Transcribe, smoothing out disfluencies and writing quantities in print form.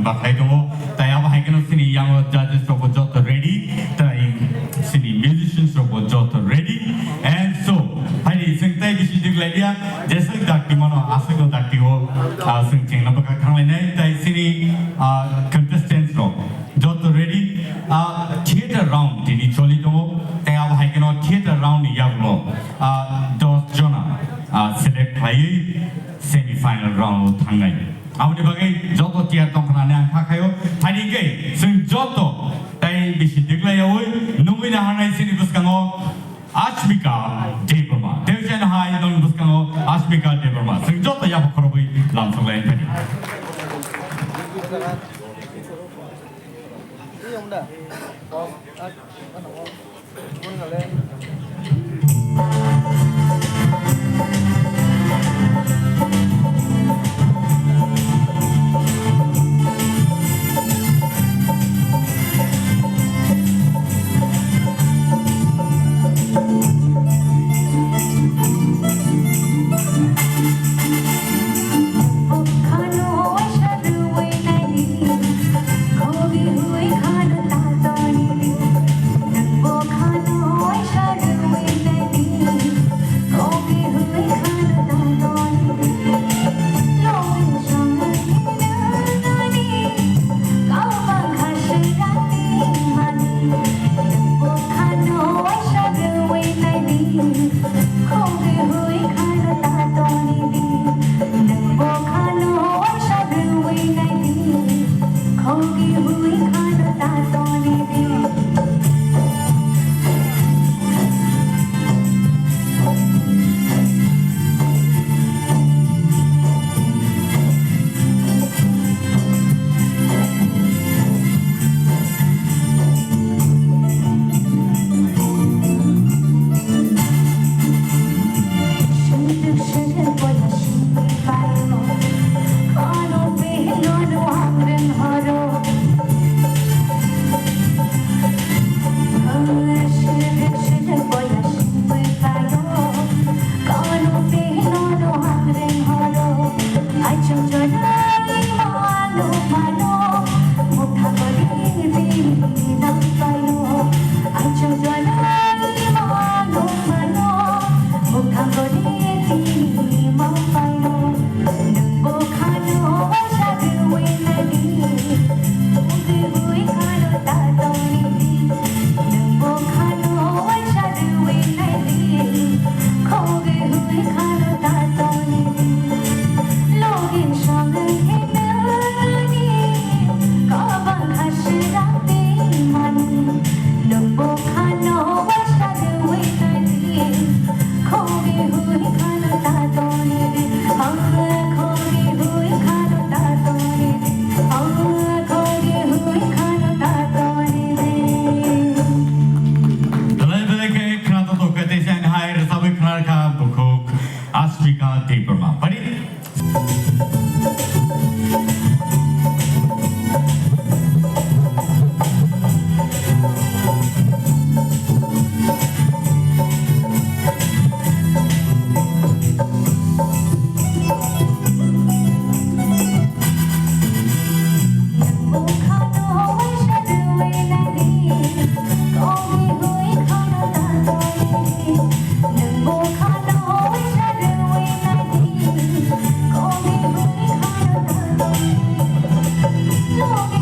बाखाय दङ ताय बाहायगोन सिनि यां जजेस रबो जत रेडी ताय सिनि musicians रबो Jat ready and so हाय जों ताय बिसि दिगलायदिया जेसो दाक्ति मनो आसगो दाक्तिओ जों जेंना बका खांलायनाय ताय सिनि कंटेस्टेंट्स रो जत रेडी थिएटर राउंड दिनि चलि दङ ताय बाहायगोन थिएटर राउंड याबलो 10 जना सेलेक्ट खालायो सेमिफाइनल राउंड थांनाय आउनि बागै जत टियार दं होननानै आं थाखायो हानिगै जों जत ताय बिसि दिगलायाव नङैनो हानाय सिनि बुसकाङो आश्मिका देबरमा देवजन हाय दं बुसकाङो आश्मिका देबरमा जों जत याबो खरबै लामसंलाय फानि Asmika Deberma. No.